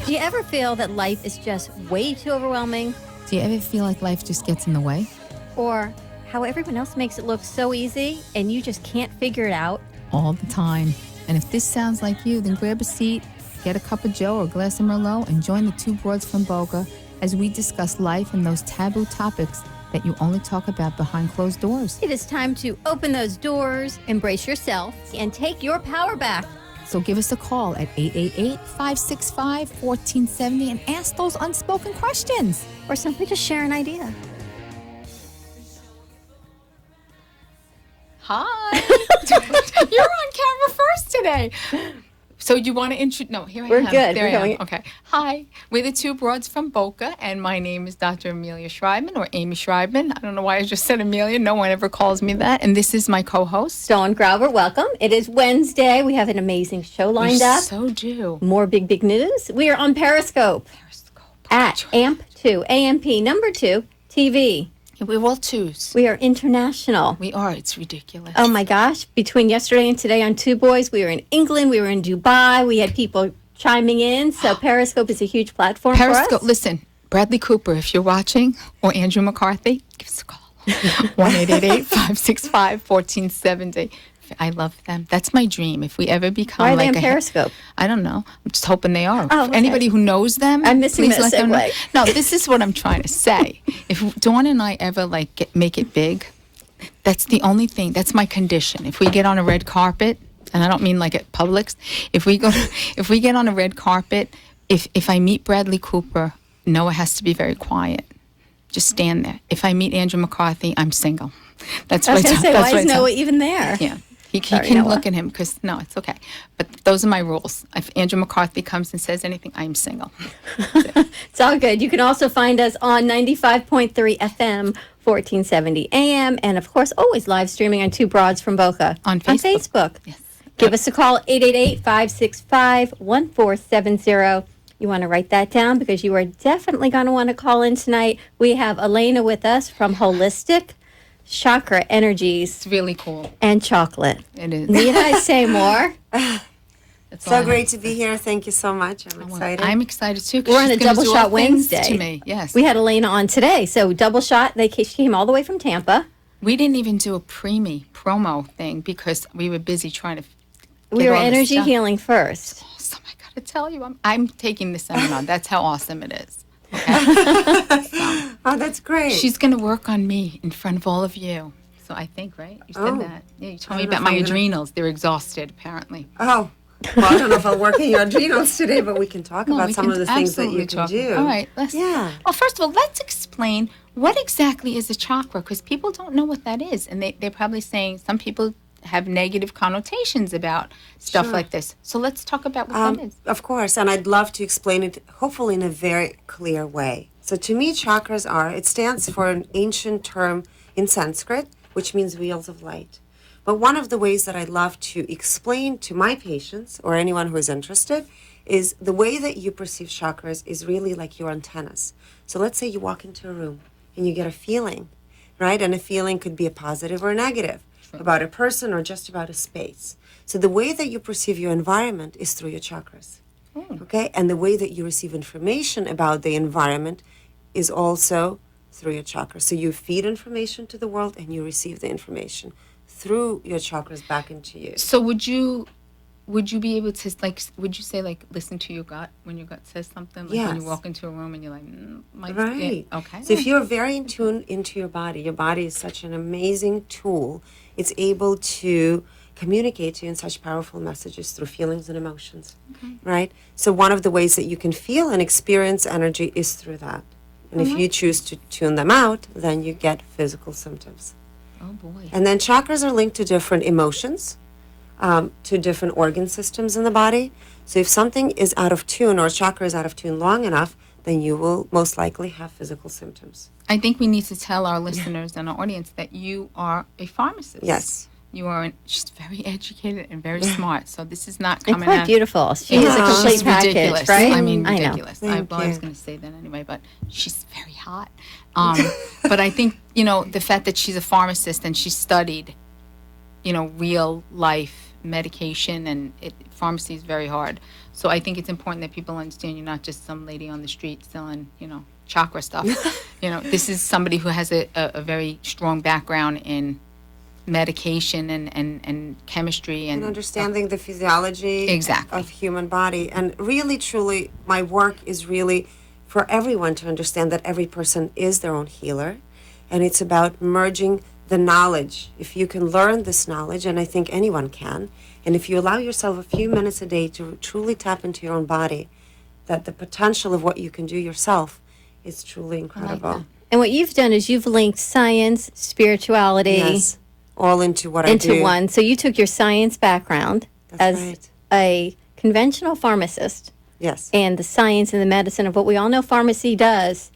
Do you ever feel that life is just way too overwhelming? Do you ever feel like life just gets in the way? Or how everyone else makes it look so easy and you just can't figure it out? All the time. And if this sounds like you, then grab a seat, get a cup of Joe or a glass of Merlot, and join the two broads from Boca as we discuss life and those taboo topics that you only talk about behind closed doors. It is time to open those doors, embrace yourself, and take your power back. So give us a call at 888-565-1470 and ask those unspoken questions. Or simply just share an idea. Hi. You're on camera first today. So you want to introduce? No, here I am. We're good. There We're I am. going. Okay. Hi. We're the two broads from Boca, and my name is Dr. Amelia Schreibman, or Amy Schreibman. I don't know why I just said Amelia. No one ever calls me that. And this is my co-host. Dawn Grauber, welcome. It is Wednesday. We have an amazing show lined up. So do. More big news. We are on Periscope. At AMP2, AMP number 2, TV. We're all twos. We are international. We are. It's ridiculous. Oh my gosh. Between yesterday and today on Two Boys, we were in England, we were in Dubai, we had people chiming in. So Periscope is a huge platform for us. Listen, Bradley Cooper, if you're watching, or Andrew McCarthy, give us a call. 1-888-565-1470. I love them. That's my dream. If we ever become Why are like they on Periscope? I don't know. I'm just hoping they are. Oh, okay. Anybody who knows them, I'm missing please that let them know. segue. No, this is what I'm trying to say. If Dawn and I ever make it big, that's the only thing. That's my condition. If we get on a red carpet, and I don't mean like at Publix, if we get on a red carpet, if I meet Bradley Cooper, Noah has to be very quiet. Just stand there. If I meet Andrew McCarthy, I'm single. That's I was going to say, why is Noah Noah even there? Yeah. He Sorry, can Noah. look at him because, no, it's okay. But those are my rules. If Andrew McCarthy comes and says anything, I'm single. It's all good. You can also find us on 95.3 FM, 1470 AM, and of course, always live streaming on Two Broads from Boca. On Facebook. Yes. Give us a call, 888-565-1470. You want to write that down because you are definitely going to want to call in tonight. We have Elena with us from Holistic Chakra Energies It's really cool. and Chocolate. It is. Need I say more? That's all I So have. great to be here. Thank you so much. I'm excited. I'm excited too. 'Cause We're on she's a gonna double do shot all things Wednesday. to me. Yes. We had Elena on today, so double shot. She came all the way from Tampa. We didn't even do a promo thing because we were busy trying to. We get were all this energy stuff. healing first. Awesome! I gotta tell you, I'm taking the seminar. That's how awesome it is. Okay? Oh, that's great. She's gonna work on me in front of all of you. So I think, right? You said Oh. that. Yeah, you told I me don't know about if my I'm gonna- adrenals. They're exhausted, apparently. Oh, well, I don't know if I'll work in your adrenals today, but we can talk No, about we some can of the things that you absolutely can talk. do. All right. Yeah. Well, first of all, let's explain what exactly is a chakra, because people don't know what that is, and they're probably saying some people have negative connotations about stuff Sure. like this. So let's talk about what that is. Of course, and I'd love to explain it, hopefully in a very clear way. So to me, chakras it stands for an ancient term in Sanskrit, which means wheels of light. But one of the ways that I love to explain to my patients or anyone who is interested is the way that you perceive chakras is really like your antennas. So let's say you walk into a room and you get a feeling, right? And a feeling could be a positive or a negative about a person or just about a space. So the way that you perceive your environment is through your chakras. Okay? And the way that you receive information about the environment is also through your chakras. So you feed information to the world and you receive the information through your chakras back into you. So would you be able to, would you say, listen to your gut when your gut says something? Like when you Yes. walk into a room and you're like, Right. Yeah, okay. So if you're very in tune into your body is such an amazing tool. It's able to communicate to you in such powerful messages through feelings and emotions, right? So one of the ways that you can feel and experience energy is through that. And if you choose to tune them out, then you get physical symptoms. Oh, boy. And then chakras are linked to different emotions, to different organ systems in the body. So if something is out of tune or a chakra is out of tune long enough, then you will most likely have physical symptoms. I think we need to tell our listeners and our audience that you are a pharmacist. Yes. You are just very educated and very smart. So this is not And coming quite out. beautiful. She Yeah, is a complete she's package, ridiculous. right? I mean, I know. ridiculous. Thank I was you. going to say that anyway, but she's very hot. But I think, the fact that she's a pharmacist and she studied, real life medication, and pharmacy is very hard. So I think it's important that people understand you're not just some lady on the street selling, chakra stuff. This is somebody who has a very strong background in medication and chemistry and understanding the physiology Exactly. of human body. And really, truly, my work is really for everyone to understand that every person is their own healer. And it's about merging the knowledge. If you can learn this knowledge, and I think anyone can, and if you allow yourself a few minutes a day to truly tap into your own body, that the potential of what you can do yourself is truly incredible. And what you've done is you've linked science, spirituality, Yes, all into what I do. into one. So you took your science background That's as right. a conventional pharmacist Yes. and the science and the medicine of what we all know pharmacy does.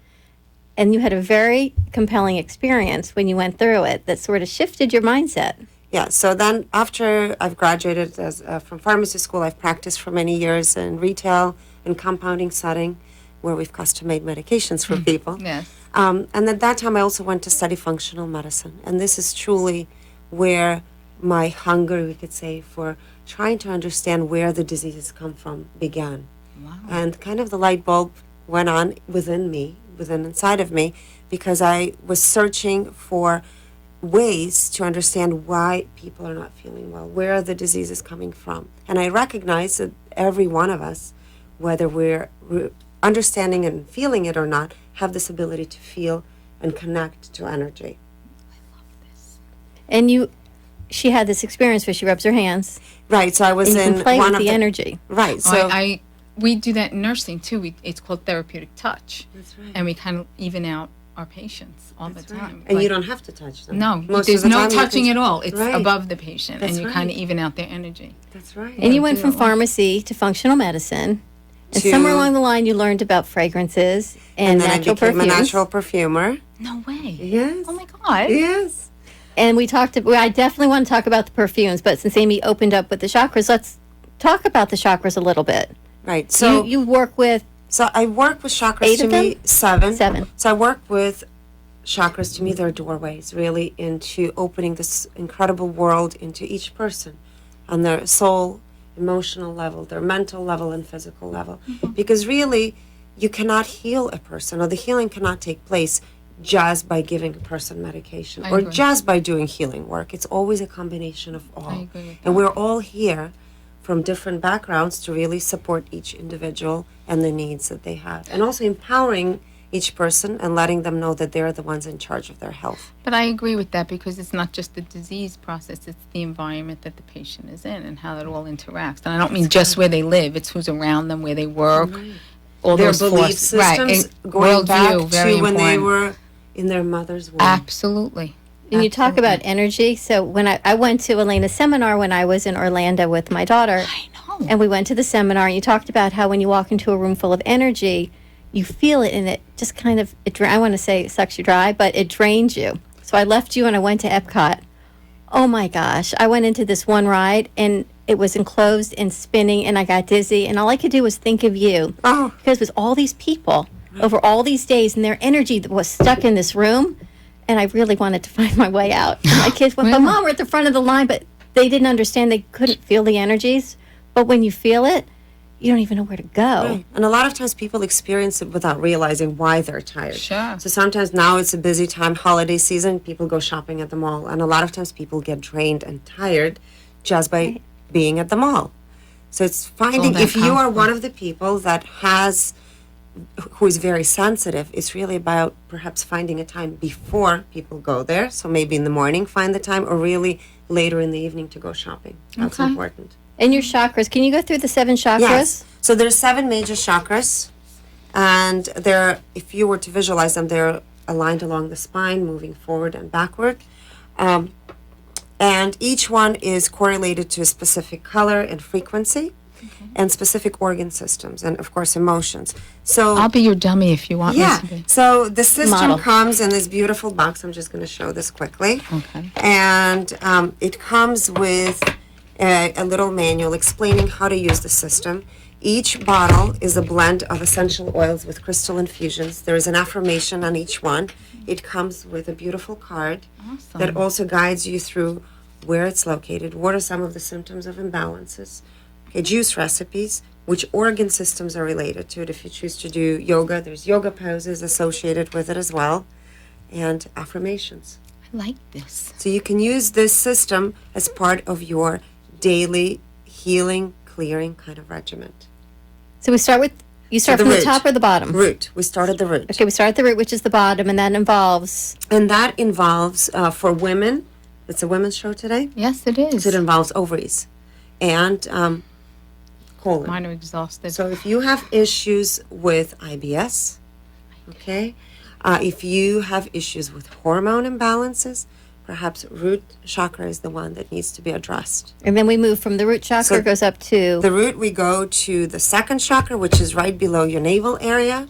And you had a very compelling experience when you went through it that sort of shifted your mindset. Yeah, so then after I've graduated from pharmacy school, I've practiced for many years in retail and compounding setting where we've custom-made medications for people. Yes. And at that time, I also went to study functional medicine. And this is truly where my hunger, we could say, for trying to understand where the diseases come from began. Wow. And kind of the light bulb went on within inside of me, because I was searching for ways to understand why people are not feeling well, where the disease is coming from. And I recognize that every one of us, whether we're understanding and feeling it or not, have this ability to feel and connect to energy. And she had this experience where she rubs her hands Right, so I was and you in can play one with of the the energy. Right, so We do that in nursing too. It's called therapeutic touch. That's right. And we kind of even out our patients all the time. And you Like, don't have to touch them. No, Most there's of the no time you touching can- at all. It's Right. above the patient, That's and you kind right. of even out their energy. That's right. And you went do from it well. pharmacy to functional medicine. And To- somewhere along the line, you learned about fragrances and, then natural I became perfumes. a natural perfumer. No way. Yes. Oh my God. Yes. And I definitely want to talk about the perfumes, but since Amy opened up with the chakras, let's talk about the chakras a little bit. Right. So you work with So I work with chakras 8 to of me, them? 7. 7. So I work with chakras, to me, they're doorways really into opening this incredible world into each person on their soul, emotional level, their mental level, and physical level. Because really, you cannot heal a person, or the healing cannot take place just by giving a person medication I or agree. just by doing healing work. It's always a combination of all. I agree with And that. we're all here from different backgrounds to really support each individual and the needs that they have. And also empowering each person and letting them know that they're the ones in charge of their health. But I agree with that because it's not just the disease process, it's the environment that the patient is in and how it all interacts. And I don't mean just where they live, it's who's around them, where they work, all Their those belief forces. systems Worldview, going back very to when they important. were in their mother's womb. Absolutely. And you talk about energy. So when I went to Elena's seminar when I was in Orlando with my daughter, I know. and we went to the seminar, and you talked about how when you walk into a room full of energy, you feel it, and it just kind of, I want to say it sucks you dry, but it drains you. So I left you and I went to Epcot. Oh my gosh. I went into this one ride, and it was enclosed and spinning, and I got dizzy, and all I could do was think of you. Oh. Because it was all these people over all these days, and their energy that was stuck in this room, and I really wanted to find my way out. And my kids went, but Really? Mom, we're at the front of the line, but they didn't understand. They couldn't feel the energies. But when you feel it, you don't even know where to go. Right. And a lot of times people experience it without realizing why they're tired. Sure. So sometimes now it's a busy time, holiday season, people go shopping at the mall. And a lot of times people get drained and tired just by being at the mall. So it's finding, that if you are powerful. one of the people that who is very sensitive, it's really about perhaps finding a time before people go there. So maybe in the morning, find the time, or really later in the evening to go shopping. That's Okay. important. And your chakras, can you go through the 7 chakras? Yes. So there's 7 major chakras, and they're, if you were to visualize them, they're aligned along the spine, moving forward and backward. And each one is correlated to a specific color and frequency, and specific organ systems, and of course emotions. So I'll be your dummy if you want yeah. me to be. So the system Model. comes in this beautiful box. I'm just going to show this quickly. Okay. And it comes with a little manual explaining how to use the system. Each bottle is a blend of essential oils with crystal infusions. There is an affirmation on each one. It comes with a beautiful card Awesome. that also guides you through where it's located, what are some of the symptoms of imbalances, okay, juice recipes, which organ systems are related to it. If you choose to do yoga, there's yoga poses associated with it as well, and affirmations. I like this. So you can use this system as part of your daily healing, clearing kind of regimen. So we start with, you start the from the root. top or the bottom? Root. We start at the root. Okay, we start at the root, which is the bottom, and that involves, And that involves, for women, it's a women's show today, Yes, it is. so it involves ovaries and colon. Mine are exhausted. So if you have issues with IBS, okay, if you have issues with hormone imbalances, perhaps root chakra is the one that needs to be addressed. and then we move from the root chakra, So goes up to, The root, we go to the second chakra, which is right below your navel area,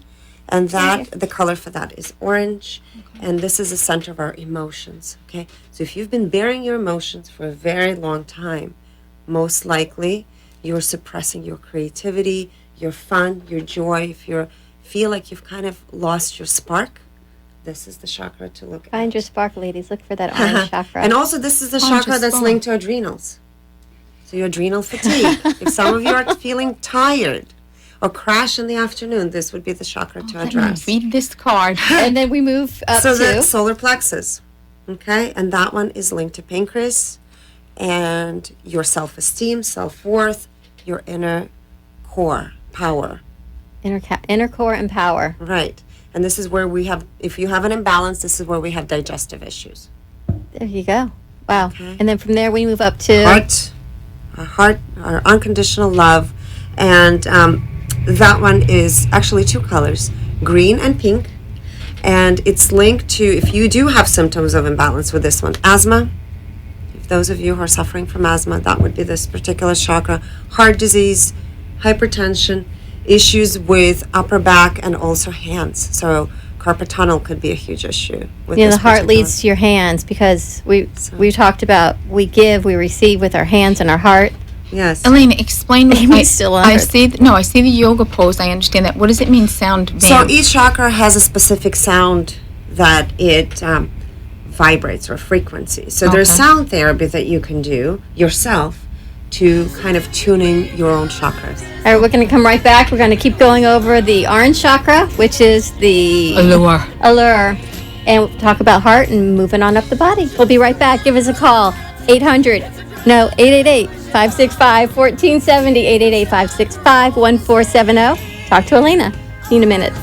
and that the color for that is orange, and this is the center of our emotions. Okay, so if you've been bearing your emotions for a very long time, most likely you're suppressing your creativity, your fun, your joy. If you feel like you've kind of lost your spark, this is the chakra to look at. find your spark, ladies. Look for that orange chakra. And also, this is the Orange chakra is that's fun. linked to adrenals. So your adrenal fatigue. If some of you are feeling tired or crash in the afternoon, this would be the chakra to Let me address. read this card. And then we move up So to, the solar plexus, okay, and that one is linked to pancreas and your self-esteem, self-worth, your inner core, power, inner core and power. right? And this is where we have, if you have an imbalance, this is where we have digestive issues. There you go. Wow. Okay. And then from there we move up to, Heart, our unconditional love, and that one is actually two colors, green and pink, and it's linked to, if you do have symptoms of imbalance with this one, asthma. If those of you who are suffering from asthma, that would be this particular chakra. Heart disease, hypertension, issues with upper back, and also hands. So carpal tunnel could be a huge issue with you know, this the heart particular- leads to your hands, because we talked about we give, we receive with our hands and our heart. Yes. Elena, explain. Amy's still on I her. see. I see the yoga pose. I understand that. What does it mean? Sound band. So each chakra has a specific sound that it vibrates, or frequency. So there's Okay. sound therapy that you can do yourself to kind of tuning your own chakras. All right, we're going to come right back. We're going to keep going over the orange chakra, which is the allure, and we'll talk about heart and moving on up the body. We'll be right back. Give us a call, 888-565-1470, 888-565-1470. Talk to Elena. See you in a minute.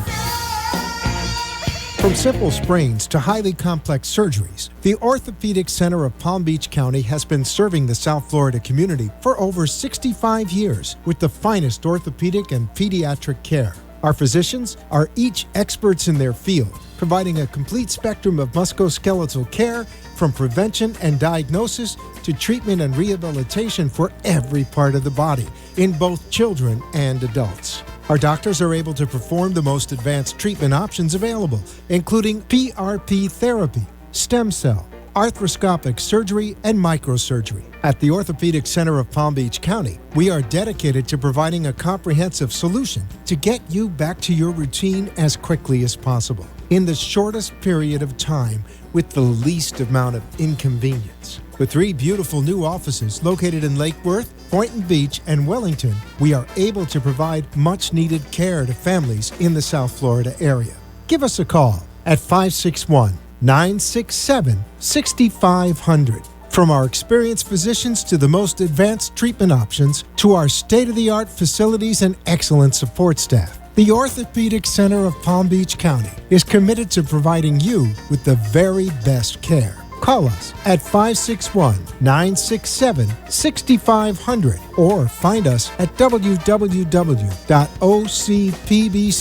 From simple sprains to highly complex surgeries, the Orthopedic Center of Palm Beach County has been serving the South Florida community for over 65 years with the finest orthopedic and pediatric care. Our physicians are each experts in their field, providing a complete spectrum of musculoskeletal care, from prevention and diagnosis to treatment and rehabilitation for every part of the body, in both children and adults. Our doctors are able to perform the most advanced treatment options available, including PRP therapy, stem cell, arthroscopic surgery, and microsurgery. At the Orthopedic Center of Palm Beach County, we are dedicated to providing a comprehensive solution to get you back to your routine as quickly as possible, in the shortest period of time, with the least amount of inconvenience. With 3 beautiful new offices located in Lake Worth, Boynton Beach, and Wellington, we are able to provide much-needed care to families in the South Florida area. Give us a call at 561-967-6500. From our experienced physicians to the most advanced treatment options to our state-of-the-art facilities and excellent support staff, the Orthopedic Center of Palm Beach County is committed to providing you with the very best care. Call us at 561-967-6500 or find us at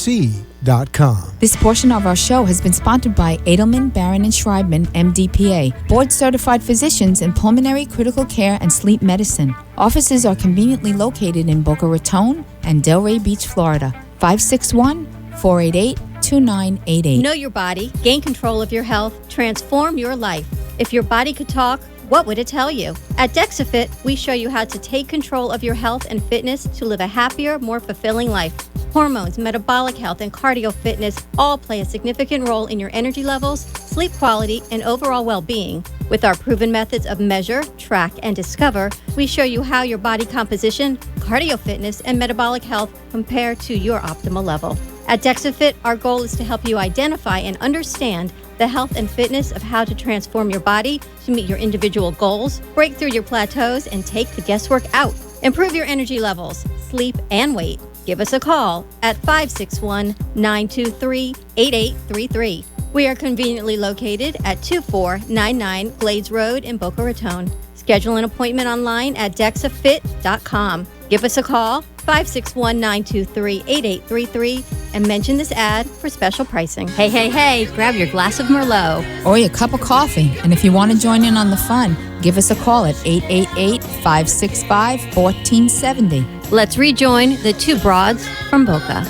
www.ocpbc.com. This portion of our show has been sponsored by Edelman, Barron, and Schreibman, MDPA, board-certified physicians in pulmonary critical care and sleep medicine. Offices are conveniently located in Boca Raton and Delray Beach, Florida. 561-488-2988. Know your body, gain control of your health, transform your life. If your body could talk, what would it tell you? At DexaFit, we show you how to take control of your health and fitness to live a happier, more fulfilling life. Hormones, metabolic health, and cardio fitness all play a significant role in your energy levels, sleep quality, and overall well-being. With our proven methods of measure, track, and discover, we show you how your body composition, cardio fitness, and metabolic health compare to your optimal level. At DexaFit, our goal is to help you identify and understand the health and fitness of how to transform your body to meet your individual goals, break through your plateaus, and take the guesswork out. Improve your energy levels, sleep, and weight. Give us a call at 561-923-8833. We are conveniently located at 2499 Glades Road in Boca Raton. Schedule an appointment online at DexaFit.com. Give us a call, 561-923-8833, and mention this ad for special pricing. Hey, hey, hey, grab your glass of Merlot. Or your cup of coffee. And if you want to join in on the fun, give us a call at 888-565-1470. Let's rejoin the two broads from Boca.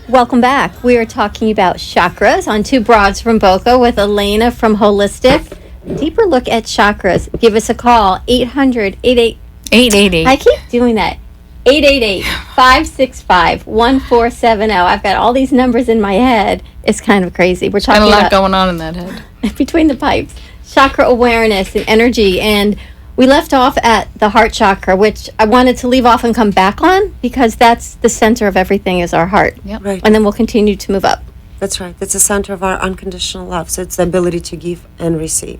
Welcome back. We are talking about chakras on Two Broads from Boca with Elena from Holistic. Deeper look at chakras. Give us a call, 800-88. 888. I keep doing that. 888-565-1470. I've got all these numbers in my head. It's kind of crazy. We're Got talking a lot about going on in that head. between the pipes, chakra awareness and energy. And we left off at the heart chakra, which I wanted to leave off and come back on because that's the center of everything is our heart. Yep. Right. And then we'll continue to move up. That's right. That's the center of our unconditional love. So it's the ability to give and receive.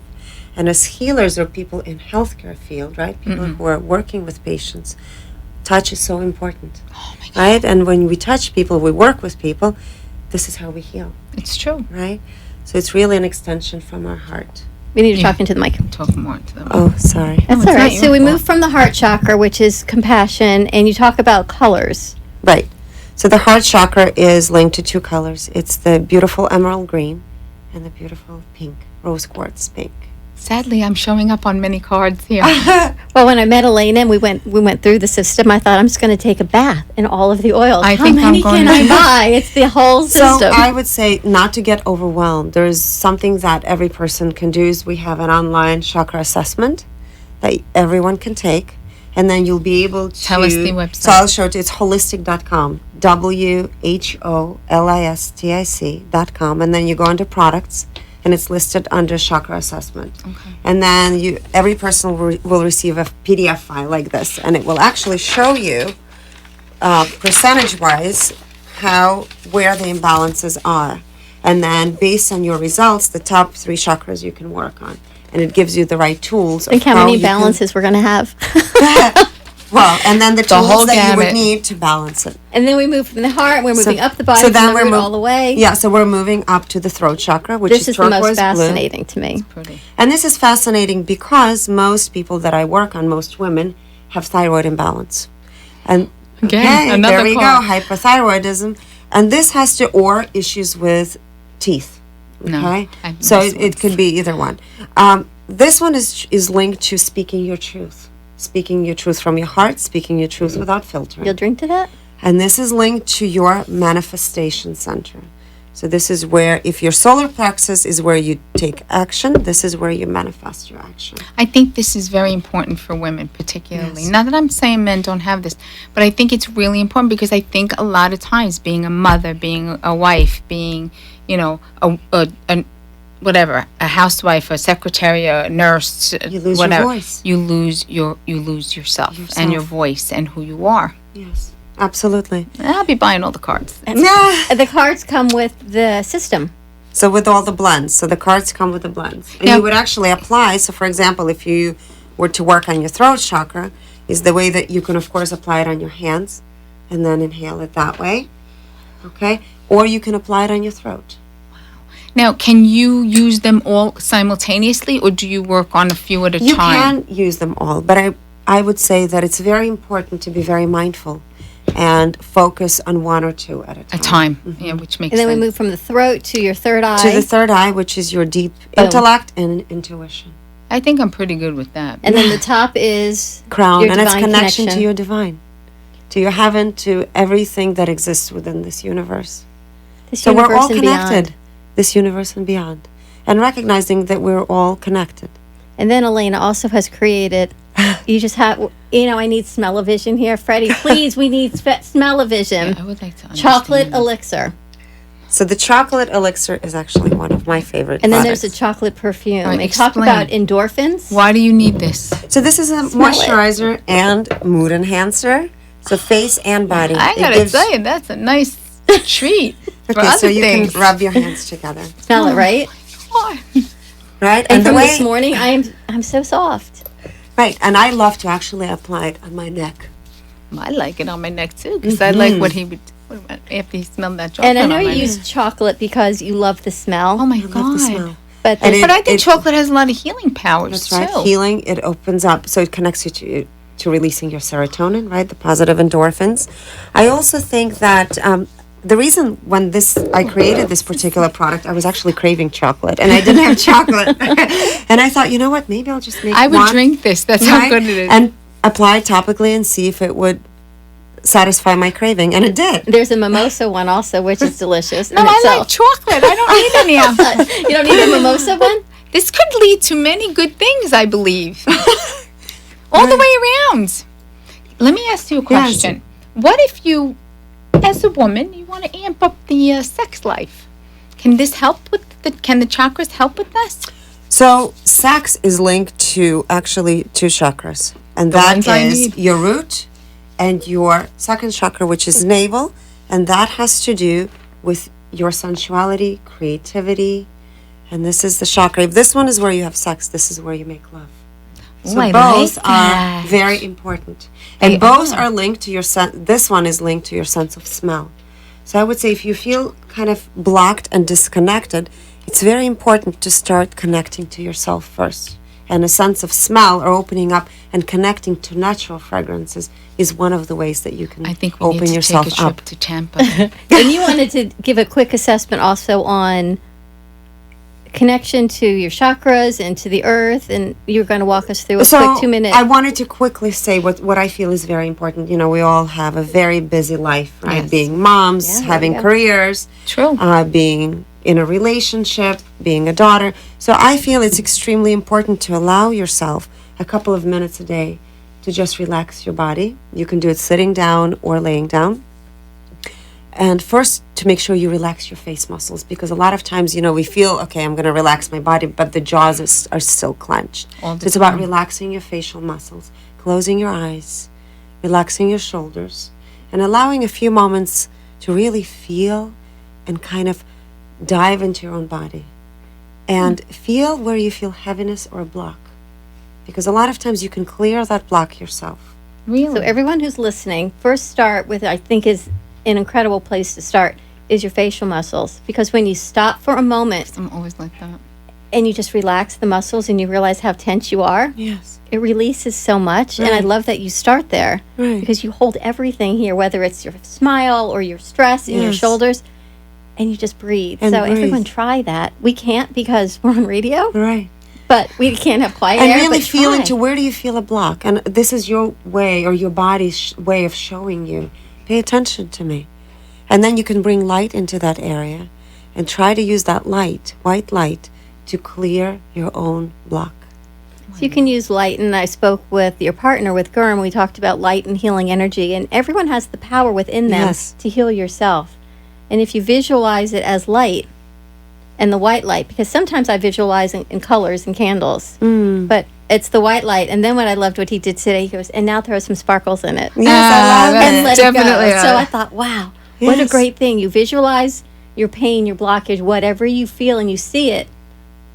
And as healers or people in healthcare field, right? People who are working with patients, touch is so important. Oh my God. Right? And when we touch people, we work with people, this is how we heal, It's true. right? So it's really an extension from our heart. We need to talk into the mic. Talk more to them. Oh, sorry. That's it's all right. not So your we fault. move from the heart chakra, which is compassion, and you talk about colors. Right. So the heart chakra is linked to two colors. It's the beautiful emerald green and the beautiful pink, rose quartz pink. Sadly, I'm showing up on many cards here. Well, when I met Elena and we went through the system, I thought I'm just going to take a bath in all of the oils. I How think I'm many going can I to- buy? It's the whole system. So I would say not to get overwhelmed. There's something that every person can do is we have an online chakra assessment that everyone can take. And then you'll be able to... Tell us the website. So I'll show it. It's holistic.com. WHOLISTIC.com. And then you go under products and it's listed under chakra assessment. Okay. And then every person will receive a PDF file like this. And it will actually show you percentage-wise where the imbalances are. And then based on your results, the top 3 chakras you can work on. And it gives you the right tools. Think how many balances we're going to have. Well, and then the tools whole that you would gamut. need to balance it. And then we move from the heart, we're moving up the body, so from then the we're root mov- all the way. Yeah, so we're moving up to the throat chakra, which This is is the most turquoise blue. fascinating to me. Pretty. And this is fascinating because most people that I work on, most women, have thyroid imbalance. And Again, okay, another there we card. go, hypothyroidism. And this has to, or issues with teeth. No, Okay? I have So this it could be either one. This one is linked to speaking your truth. Speaking your truth from your heart, speaking your truth without filtering. You'll drink to that? And this is linked to your manifestation center. So this is where, if your solar plexus is where you take action, this is where you manifest your action. I think this is very important for women, particularly. Yes. Not that I'm saying men don't have this, but I think it's really important because I think a lot of times being a mother, being a wife, being, a whatever, a housewife, a secretary, a nurse, You lose your whatever, voice. you lose yourself and your voice and who you are. Yes, absolutely. I'll be buying all the cards. Yeah. The cards come with the system. So with all the blends, so the cards come with the blends. And Now- you would actually apply, so for example, if you were to work on your throat chakra, is the way that you can, of course, apply it on your hands and then inhale it that way, okay? Or you can apply it on your throat. Now, can you use them all simultaneously, or do you work on a few at a You time? can use them all, but I would say that it's very important to be very mindful and focus on one or two at a time. A time, yeah, which makes And then sense. we move from the throat to your third eye. To the third eye, which is your deep Boom. intellect and intuition. I think I'm pretty good with that. And then the top is Crown, your and it's divine connection to your divine, to your heaven, to everything that exists within this universe. This So we're universe all and connected, beyond. this universe and beyond, and recognizing that we're all connected. And then Elena also has created, you just have, I need smell-o-vision here. Freddie, please, we need smell-o-vision. I would like to understand. Chocolate elixir. So the chocolate elixir is actually one of my favorite And then products. there's a chocolate perfume. All right, They talk explain. about endorphins. Why do you need this? So this is a Smell it. moisturizer and mood enhancer. So face and body. I It gotta gives- tell you, that's a nice treat for Okay, other so you things. can rub your hands together, Smell it, right? Oh, right? And the from way, this morning, I'm so soft. right, and I love to actually apply it on my neck. I like it on my neck too, because I like what he would after he smelled that chocolate. And I know on you my neck. use chocolate because you love the smell. Oh my I love the god! smell. But And the- But I think it- chocolate has a lot of healing powers That's too. right. Healing, it opens up, so it connects you to releasing your serotonin, right? The positive endorphins. I also think that the reason when I created this particular product, I was actually craving chocolate, and I didn't have chocolate, and I thought, you know what? Maybe I'll just make. I would one, drink this. That's how right? good it is. And apply it topically and see if it would satisfy my craving, and it did. there's a mimosa one also, which is delicious. no, in I itself. like chocolate. I don't need any of it. You don't need a mimosa one? This could lead to many good things, I believe. All the way around. Let me ask you a question. What if you, as a woman, you want to amp up the sex life? Can this help with can the chakras help with this? So sex is linked to actually two chakras, and The that ones I is need. your root and your second chakra, which is navel, and that has to do with your sensuality, creativity, and this is the chakra. If this one is where you have sex, this is where you make love. So Ooh, I both like are that. very important, and They both are. are linked to your This one is linked to your sense of smell. So I would say if you feel kind of blocked and disconnected, it's very important to start connecting to yourself first. And a sense of smell or opening up and connecting to natural fragrances is one of the ways that you can I think we open need to yourself take a trip up. to Tampa. And you wanted to give a quick assessment also on connection to your chakras and to the earth, and you're going to walk us through a quick 2-minute. I wanted to quickly say what I feel is very important. You know, we all have a very busy life, right? Yes. Being moms, Yeah, there having you go. careers, True. being in a relationship, being a daughter. So I feel it's extremely important to allow yourself a couple of minutes a day to just relax your body. You can do it sitting down or laying down. And first, to make sure you relax your face muscles, because a lot of times, you know, we feel, okay, I'm going to relax my body, but the jaws are still clenched. All So the it's about time. relaxing your facial muscles, closing your eyes, relaxing your shoulders, and allowing a few moments to really feel and kind of dive into your own body. And feel where you feel heaviness or a block. Because a lot of times you can clear that block yourself. Really? So everyone who's listening, first start with, I think is an incredible place to start, is your facial muscles. Because when you stop for a moment I'm always like that. and you just relax the muscles and you realize how tense you are, Yes. it releases so much. And I Right. love that you start there Right. because you hold everything here, whether it's your smile or your stress in your Yes. shoulders, and you just breathe. And so breathe. everyone try that. We can't because we're on radio, Right. but we can't have quiet And air. really but feel try. into where do you feel a block. And this is your way or your body's way of showing you, pay attention to me. And then you can bring light into that area and try to use that light, white light, to clear your own block. So you can use light, and I spoke with your partner, with Gurm. We talked about light and healing energy, and everyone has the power within them Yes. to heal yourself. And if you visualize it as light and the white light, because sometimes I visualize in colors and candles, but it's the white light. And then what I loved what he did today, he goes, and now throw some sparkles in it. Yes, I love And it. let Definitely, it go. So yeah. I thought, wow, what a Yes. great thing. You visualize your pain, your blockage, whatever you feel, and you see it,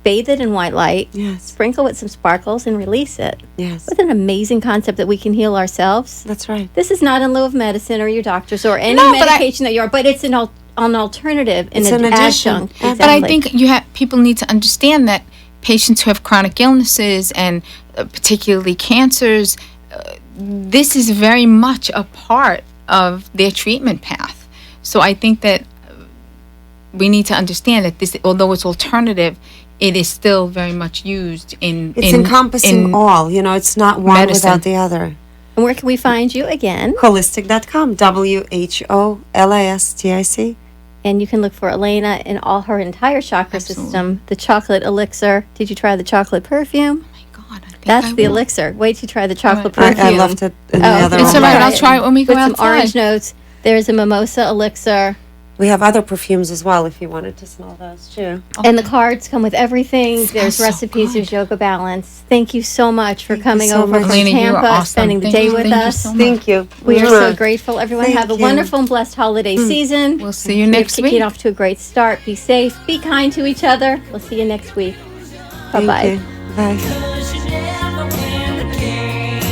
bathe it in white light, Yes. sprinkle with some sparkles, and release it. Yes. What an amazing concept that we can heal ourselves. That's right. This is not in lieu of medicine or your doctors or any No, but medication that you are, but it's an alternative and It's an an addition. adjunct. But But I Exactly. think people need to understand that patients who have chronic illnesses and particularly cancers, this is very much a part of their treatment path. So I think that we need to understand that this, although it's alternative, it is still very much used in. It's encompassing all. You know, it's not one medicine. without the other. And where can we find you again? Holistic.com. WHOLISTIC. And you can look for Elena in all her entire chakra Absolutely. system. The chocolate elixir. Did you try the chocolate perfume? Oh my God, I think That's I the will. elixir. Wait till you try the chocolate Right. perfume. I left it in the Oh, other It's one. all right. Try I'll it try it when we go with some outside. orange notes. There's a mimosa elixir. We have other perfumes as well if you wanted to smell those too. And the cards come with everything. There's so recipes, good. there's yoga balance. Thank you so much for Thank you coming so over much. from Elena, you are Tampa, awesome. spending the Thank day you, with thank you us. so much. Thank you. We are so Mwah. grateful. Everyone Thank have a you. wonderful and blessed holiday season. We'll see you We next have kicking week. off to a great start. Be safe. Be kind to each other. We'll see you next week. Thank Bye-bye. you. Bye.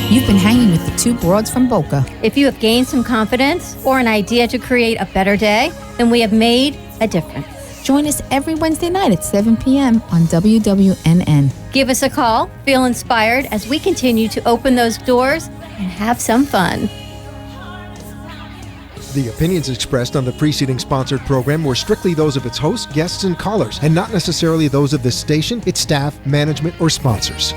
You've been hanging with the two broads from Boca. If you have gained some confidence or an idea to create a better day, then we have made a difference. Join us every Wednesday night at 7 p.m. on WWNN. Give us a call, feel inspired as we continue to open those doors and have some fun. The opinions expressed on the preceding sponsored program were strictly those of its hosts, guests, and callers, and not necessarily those of this station, its staff, management, or sponsors.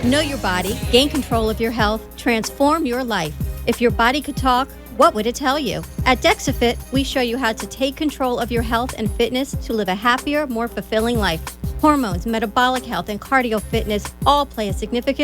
Know your body, gain control of your health, transform your life. If your body could talk, what would it tell you? At DexaFit, we show you how to take control of your health and fitness to live a happier, more fulfilling life. Hormones, metabolic health, and cardio fitness all play a significant